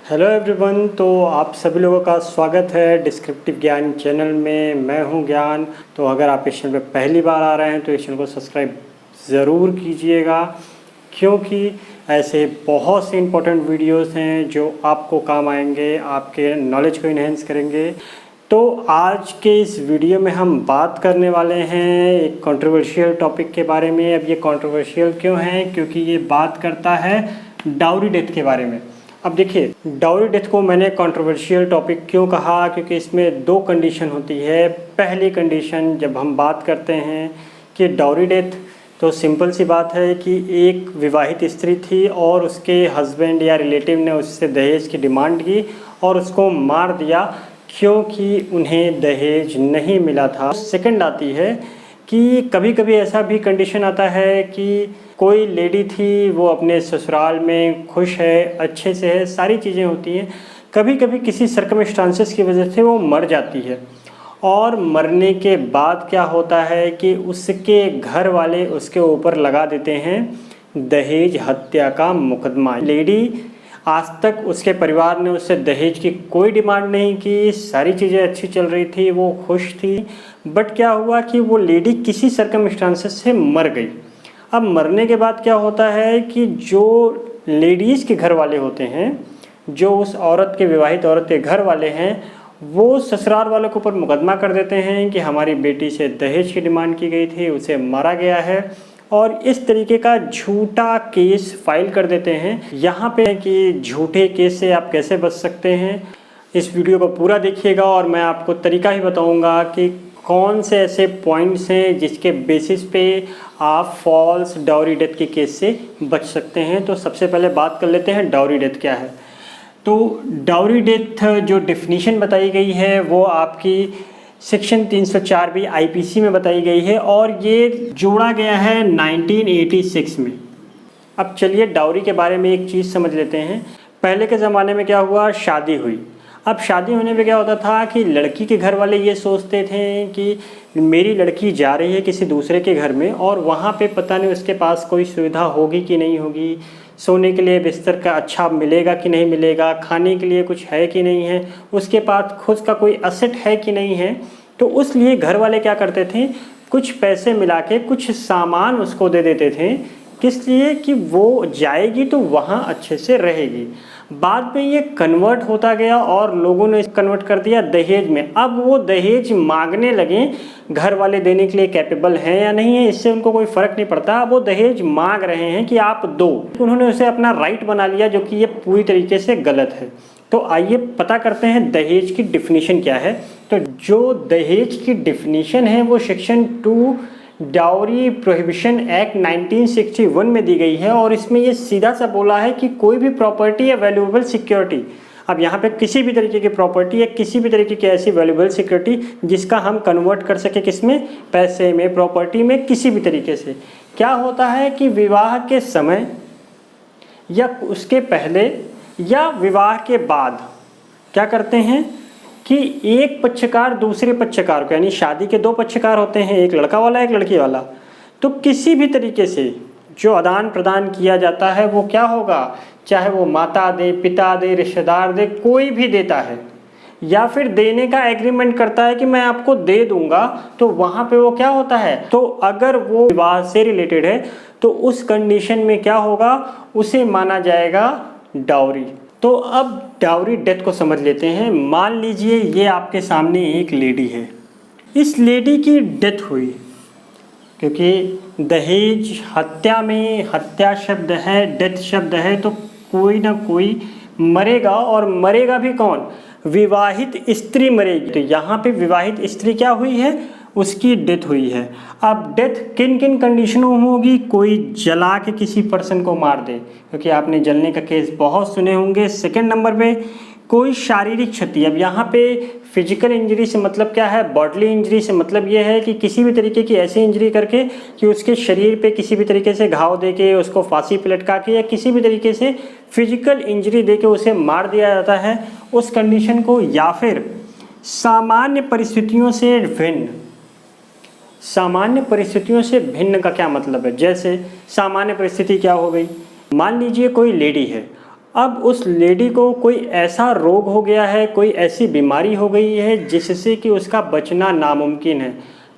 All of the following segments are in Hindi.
हेलो एवरीवन, तो आप सभी लोगों का स्वागत है डिस्क्रिप्टिव ज्ञान चैनल में। मैं हूं ज्ञान। तो अगर आप इस चैनल पर पहली बार आ रहे हैं तो इस चैनल को सब्सक्राइब ज़रूर कीजिएगा, क्योंकि ऐसे बहुत से इंपॉर्टेंट वीडियोस हैं जो आपको काम आएंगे, आपके नॉलेज को इन्हेंस करेंगे। तो आज के इस वीडियो में हम बात करने वाले हैं एक कंट्रोवर्शियल टॉपिक के बारे में। अब ये कंट्रोवर्शियल क्यों है? क्योंकि ये बात करता है डाउरी डेथ के बारे में। अब देखिए, डाउरी डेथ को मैंने कंट्रोवर्शियल टॉपिक क्यों कहा? क्योंकि इसमें दो कंडीशन होती है। पहली कंडीशन, जब हम बात करते हैं कि डाउरी डेथ, तो सिंपल सी बात है कि एक विवाहित स्त्री थी और उसके हस्बैंड या रिलेटिव ने उससे दहेज की डिमांड की और उसको मार दिया क्योंकि उन्हें दहेज नहीं मिला था। सेकंड आती है कि कभी कभी ऐसा भी कंडीशन आता है कि कोई लेडी थी, वो अपने ससुराल में खुश है, अच्छे से है, सारी चीज़ें होती हैं। कभी कभी किसी सर्कमस्टांसेस की वजह से वो मर जाती है और मरने के बाद क्या होता है कि उसके घर वाले उसके ऊपर लगा देते हैं दहेज हत्या का मुकदमा। लेडी, आज तक उसके परिवार ने उससे दहेज की कोई डिमांड नहीं की, सारी चीज़ें अच्छी चल रही थी, वो खुश थी। बट क्या हुआ कि वो लेडी किसी सर्कमस्टांसेस से मर गई। अब मरने के बाद क्या होता है कि जो लेडीज़ के घर वाले होते हैं, जो उस औरत के, विवाहित औरत के घर वाले हैं, वो ससुराल वालों के ऊपर मुकदमा कर देते हैं कि हमारी बेटी से दहेज की डिमांड की गई थी, उसे मारा गया है, और इस तरीके का झूठा केस फाइल कर देते हैं। यहाँ पे कि झूठे केस से आप कैसे बच सकते हैं, इस वीडियो को पूरा देखिएगा और मैं आपको तरीका ही बताऊँगा कि कौन से ऐसे पॉइंट्स हैं जिसके बेसिस पे आप फॉल्स डाउरी डेथ के केस से बच सकते हैं। तो सबसे पहले बात कर लेते हैं डाउरी डेथ क्या है। तो डाउरी डेथ जो डेफिनेशन बताई गई है वो आपकी सेक्शन 304B आईपीसी में बताई गई है और ये जोड़ा गया है 1986 में। अब चलिए डाउरी के बारे में एक चीज़ समझ लेते हैं। पहले के ज़माने में क्या हुआ, शादी हुई। अब शादी होने पे क्या होता था कि लड़की के घर वाले ये सोचते थे कि मेरी लड़की जा रही है किसी दूसरे के घर में और वहाँ पे पता नहीं उसके पास कोई सुविधा होगी कि नहीं होगी, सोने के लिए बिस्तर का अच्छा मिलेगा कि नहीं मिलेगा, खाने के लिए कुछ है कि नहीं है, उसके पास खुद का कोई असेट है कि नहीं है। तो उस लिए घर वाले क्या करते थे, कुछ पैसे मिला के कुछ सामान उसको दे देते थे। किस लिए? कि वो जाएगी तो वहाँ अच्छे से रहेगी। बाद में ये कन्वर्ट होता गया और लोगों ने कन्वर्ट कर दिया दहेज में। अब वो दहेज मांगने लगे, घर वाले देने के लिए कैपेबल हैं या नहीं है, इससे उनको कोई फ़र्क नहीं पड़ता। अब वो दहेज मांग रहे हैं कि आप दो। उन्होंने उसे अपना राइट बना लिया, जो कि ये पूरी तरीके से गलत है। तो आइए पता करते हैं दहेज की डिफिनीशन क्या है। तो जो दहेज की डिफिनीशन है वो सेक्शन 2 डाउरी प्रोहिबिशन एक्ट 1961 में दी गई है और इसमें ये सीधा सा बोला है कि कोई भी प्रॉपर्टी या वैल्यूएबल सिक्योरिटी, अब यहाँ पे किसी भी तरीके की प्रॉपर्टी या किसी भी तरीके की ऐसी वैल्यूएबल सिक्योरिटी जिसका हम कन्वर्ट कर सके किसमें, पैसे में, प्रॉपर्टी में, किसी भी तरीके से। क्या होता है कि विवाह के समय या उसके पहले या विवाह के बाद क्या करते हैं कि एक पक्षकार दूसरे पक्षकार को, यानी शादी के दो पक्षकार होते हैं, एक लड़का वाला एक लड़की वाला, तो किसी भी तरीके से जो आदान प्रदान किया जाता है वो क्या होगा, चाहे वो माता दे, पिता दे, रिश्तेदार दे, कोई भी देता है या फिर देने का एग्रीमेंट करता है कि मैं आपको दे दूंगा, तो वहाँ पे वो क्या होता है, तो अगर वो विवाह से रिलेटेड है तो उस कंडीशन में क्या होगा, उसे माना जाएगा डाउरी। तो अब डाउरी डेथ को समझ लेते हैं। मान लीजिए ये आपके सामने एक लेडी है, इस लेडी की डेथ हुई, क्योंकि दहेज हत्या में हत्या शब्द है, डेथ शब्द है, तो कोई ना कोई मरेगा। और मरेगा भी कौन, विवाहित स्त्री मरेगी। तो यहाँ पे विवाहित स्त्री क्या हुई है, उसकी डेथ हुई है। अब डेथ किन किन कंडीशनों में होगी, कोई जला के किसी पर्सन को मार दे, क्योंकि आपने जलने का केस बहुत सुने होंगे। सेकंड नंबर पे कोई शारीरिक क्षति। अब यहाँ पे फिजिकल इंजरी से मतलब क्या है, बॉडली इंजरी से मतलब ये है कि किसी भी तरीके की ऐसी इंजरी करके कि उसके शरीर पे किसी भी तरीके से घाव दे के, उसको फांसी पे लटका के, या किसी भी तरीके से फिजिकल इंजरी दे के उसे मार दिया जाता है, उस कंडीशन को। या फिर सामान्य परिस्थितियों से भिन्न। सामान्य परिस्थितियों से भिन्न का क्या मतलब है, जैसे सामान्य परिस्थिति क्या हो गई, मान लीजिए कोई लेडी है अब उस लेडी को कोई ऐसा रोग हो गया है, कोई ऐसी बीमारी हो गई है जिससे कि उसका बचना नामुमकिन है।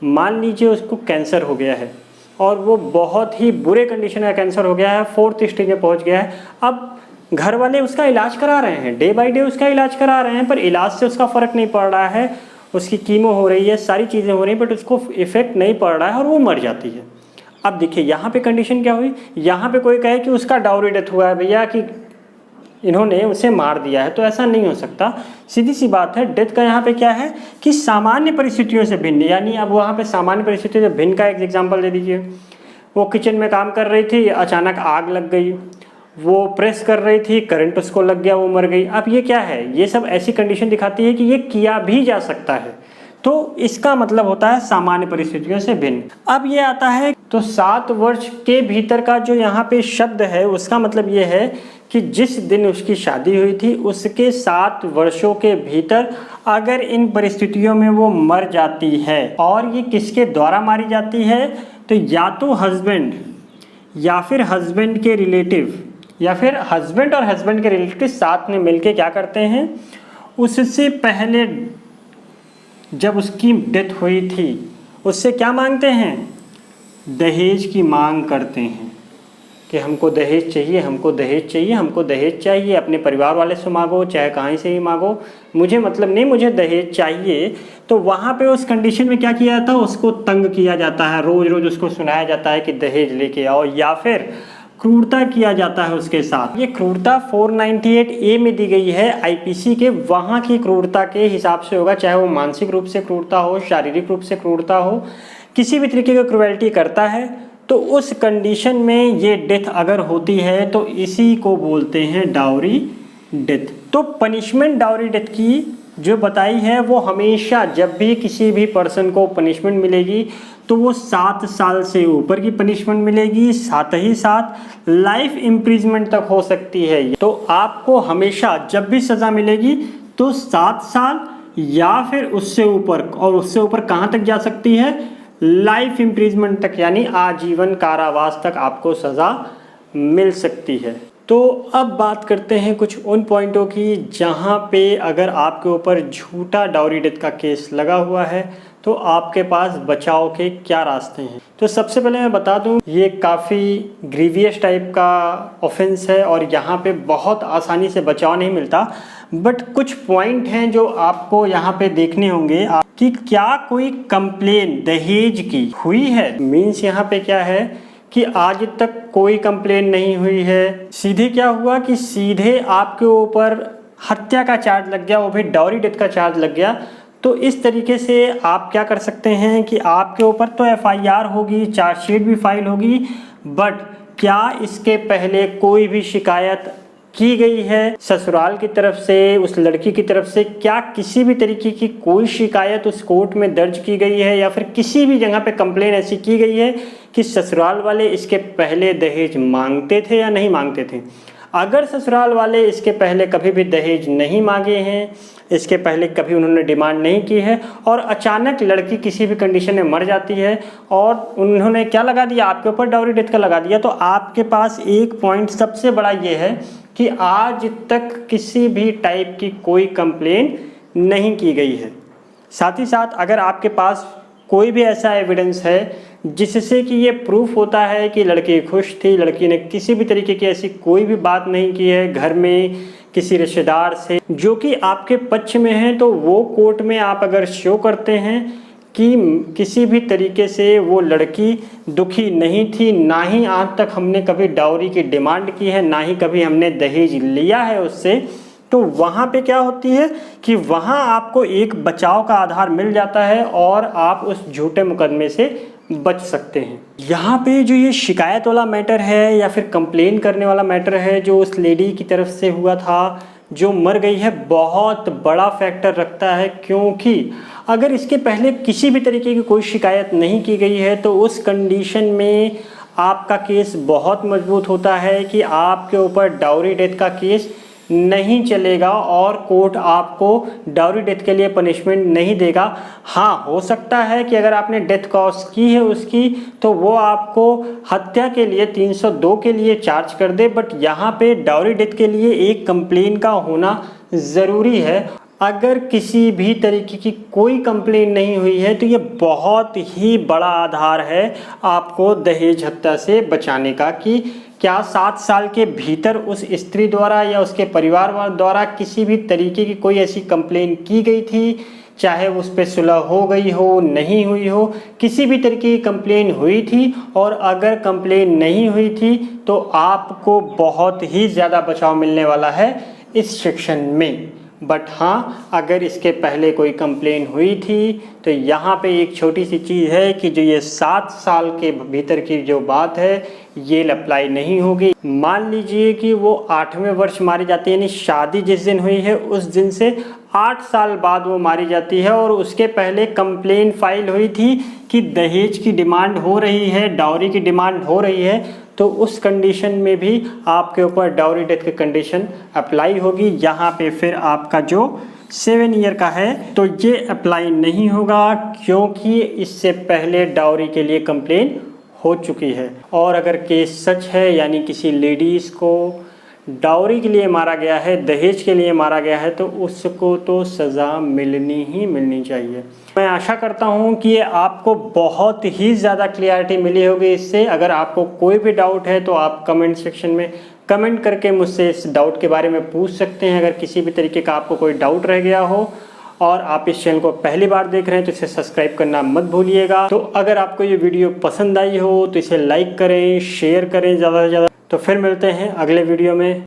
मान लीजिए उसको कैंसर हो गया है और वो बहुत ही बुरे कंडीशन का कैंसर हो गया है, 4th स्टेज में पहुंच गया है। अब घर वाले उसका इलाज करा रहे हैं, डे बाय डे उसका इलाज करा रहे हैं, पर इलाज से उसका फ़र्क नहीं पड़ रहा है। उसकी कीमो हो रही है, सारी चीज़ें हो रही हैं, बट उसको इफ़ेक्ट नहीं पड़ रहा है और वो मर जाती है। अब देखिए यहाँ पे कंडीशन क्या हुई, यहाँ पे कोई कहे कि उसका डाउरी डेथ हुआ है भैया, कि इन्होंने उसे मार दिया है, तो ऐसा नहीं हो सकता। सीधी सी बात है, डेथ का यहाँ पे क्या है कि सामान्य परिस्थितियों से भिन्न, यानी अब वहाँ पे सामान्य परिस्थितियों से भिन्न का एक एग्जांपल दे दीजिए। वो किचन में काम कर रही थी, अचानक आग लग गई, वो प्रेस कर रही थी, करंट उसको लग गया, वो मर गई। अब ये क्या है, ये सब ऐसी कंडीशन दिखाती है कि ये किया भी जा सकता है, तो इसका मतलब होता है सामान्य परिस्थितियों से भिन्न। अब ये आता है तो 7 वर्ष के भीतर का जो यहाँ पे शब्द है, उसका मतलब ये है कि जिस दिन उसकी शादी हुई थी उसके 7 वर्षों के भीतर अगर इन परिस्थितियों में वो मर जाती है, और ये किसके द्वारा मारी जाती है, तो या तो हस्बैंड या फिर हस्बैंड के रिलेटिव, या फिर हस्बैंड और हस्बैंड के रिलेटिव साथ में मिलके क्या करते हैं, उससे पहले जब उसकी डेथ हुई थी उससे क्या मांगते हैं, दहेज की मांग करते हैं कि हमको दहेज चाहिए, हमको दहेज चाहिए, हमको दहेज चाहिए। अपने परिवार वाले से मांगो, चाहे कहीं से ही मांगो, मुझे मतलब नहीं, मुझे दहेज चाहिए। तो वहाँ पे उस कंडीशन में क्या किया जाता है, उसको तंग किया जाता है, रोज़ रोज़ उसको सुनाया जाता है कि दहेज लेके आओ, या फिर क्रूरता किया जाता है उसके साथ। ये क्रूरता 498A में दी गई है आईपीसी के, वहाँ की क्रूरता के हिसाब से होगा, चाहे वो मानसिक रूप से क्रूरता हो, शारीरिक रूप से क्रूरता हो, किसी भी तरीके की क्रूरल्टी करता है, तो उस कंडीशन में ये डेथ अगर होती है तो इसी को बोलते हैं डाउरी डेथ। तो पनिशमेंट डाउरी डेथ की जो बताई है, वो हमेशा जब भी किसी भी पर्सन को पनिशमेंट मिलेगी तो वो 7 साल से ऊपर की पनिशमेंट मिलेगी, साथ ही साथ लाइफ इम्प्रिजमेंट तक हो सकती है। तो आपको हमेशा जब भी सज़ा मिलेगी तो 7 साल या फिर उससे ऊपर, और उससे ऊपर कहाँ तक जा सकती है, लाइफ इम्प्रिजमेंट तक, यानी आजीवन कारावास तक आपको सज़ा मिल सकती है। तो अब बात करते हैं कुछ उन पॉइंटों की जहाँ पे अगर आपके ऊपर झूठा डाउरी डेथ का केस लगा हुआ है तो आपके पास बचाव के क्या रास्ते हैं। तो सबसे पहले मैं बता दूं, ये काफ़ी ग्रीवियस टाइप का ऑफेंस है और यहाँ पे बहुत आसानी से बचाव नहीं मिलता, बट कुछ पॉइंट हैं जो आपको यहाँ पे देखने होंगे कि क्या कोई कंप्लेन दहेज की हुई है। मीन्स यहाँ पे क्या है कि आज तक कोई कंप्लेन नहीं हुई है, सीधे क्या हुआ कि सीधे आपके ऊपर हत्या का चार्ज लग गया, वो भी डाउरी डेथ का चार्ज लग गया। तो इस तरीके से आप क्या कर सकते हैं कि आपके ऊपर तो एफआईआर होगी, चार्जशीट भी फाइल होगी, बट क्या इसके पहले कोई भी शिकायत की गई है ससुराल की तरफ से, उस लड़की की तरफ से, क्या किसी भी तरीके की कोई शिकायत उस कोर्ट में दर्ज की गई है, या फिर किसी भी जगह पे कंप्लेन ऐसी की गई है कि ससुराल वाले इसके पहले दहेज मांगते थे या नहीं मांगते थे। अगर ससुराल वाले इसके पहले कभी भी दहेज नहीं मांगे हैं, इसके पहले कभी उन्होंने डिमांड नहीं की है, और अचानक लड़की किसी भी कंडीशन में मर जाती है और उन्होंने क्या लगा दिया, आपके ऊपर डाउरी डेथ का लगा दिया, तो आपके पास एक पॉइंट सबसे बड़ा ये है कि आज तक किसी भी टाइप की कोई कंप्लेन नहीं की गई है। साथ ही साथ अगर आपके पास कोई भी ऐसा एविडेंस है जिससे कि ये प्रूफ होता है कि लड़की खुश थी, लड़की ने किसी भी तरीके की ऐसी कोई भी बात नहीं की है घर में किसी रिश्तेदार से जो कि आपके पक्ष में है, तो वो कोर्ट में आप अगर शो करते हैं कि किसी भी तरीके से वो लड़की दुखी नहीं थी, ना ही आज तक हमने कभी डाउरी की डिमांड की है, ना ही कभी हमने दहेज लिया है उससे, तो वहाँ पे क्या होती है कि वहाँ आपको एक बचाव का आधार मिल जाता है और आप उस झूठे मुकदमे से बच सकते हैं। यहाँ पे जो ये शिकायत वाला मैटर है या फिर कंप्लेन करने वाला मैटर है जो उस लेडी की तरफ से हुआ था जो मर गई है, बहुत बड़ा फैक्टर रखता है, क्योंकि अगर इसके पहले किसी भी तरीके की कोई शिकायत नहीं की गई है तो उस कंडीशन में आपका केस बहुत मजबूत होता है कि आपके ऊपर डाउरी डेथ का केस नहीं चलेगा और कोर्ट आपको डाउरी डेथ के लिए पनिशमेंट नहीं देगा। हाँ, हो सकता है कि अगर आपने डेथ कॉज की है उसकी, तो वो आपको हत्या के लिए 302 के लिए चार्ज कर दे, बट यहाँ पे डाउरी डेथ के लिए एक कंप्लेन का होना ज़रूरी है। अगर किसी भी तरीके की कोई कंप्लेन नहीं हुई है तो ये बहुत ही बड़ा आधार है आपको दहेज हत्या से बचाने का, कि क्या 7 साल के भीतर उस स्त्री द्वारा या उसके परिवार द्वारा किसी भी तरीके की कोई ऐसी कंप्लेन की गई थी, चाहे उस पर सुलह हो गई हो, नहीं हुई हो, किसी भी तरीके की कंप्लेन हुई थी। और अगर कंप्लेन नहीं हुई थी तो आपको बहुत ही ज़्यादा बचाव मिलने वाला है इस सेक्शन में। बट हाँ, अगर इसके पहले कोई कंप्लेन हुई थी तो यहाँ पे एक छोटी सी चीज़ है कि जो ये 7 साल के भीतर की जो बात है ये अप्लाई नहीं होगी। मान लीजिए कि वो 8वें वर्ष मारी जाती है, यानी शादी जिस दिन हुई है उस दिन से 8 साल बाद वो मारी जाती है, और उसके पहले कंप्लेन फाइल हुई थी कि दहेज की डिमांड हो रही है, डाउरी की डिमांड हो रही है, तो उस कंडीशन में भी आपके ऊपर डाउरी डेथ की कंडीशन अप्लाई होगी। यहाँ पे फिर आपका जो 7 ईयर का है तो ये अप्लाई नहीं होगा, क्योंकि इससे पहले डाउरी के लिए कंप्लेन हो चुकी है। और अगर केस सच है, यानी किसी लेडीज़ को डाउरी के लिए मारा गया है, दहेज के लिए मारा गया है, तो उसको तो सज़ा मिलनी ही मिलनी चाहिए। मैं आशा करता हूँ कि ये आपको बहुत ही ज़्यादा क्लियरिटी मिली होगी इससे। अगर आपको कोई भी डाउट है तो आप कमेंट सेक्शन में कमेंट करके मुझसे इस डाउट के बारे में पूछ सकते हैं। अगर किसी भी तरीके का आपको कोई डाउट रह गया हो और आप इस चैनल को पहली बार देख रहे हैं तो इसे सब्सक्राइब करना मत भूलिएगा। तो अगर आपको ये वीडियो पसंद आई हो तो इसे लाइक करें, शेयर करें ज़्यादा से ज़्यादा। तो फिर मिलते हैं अगले वीडियो में।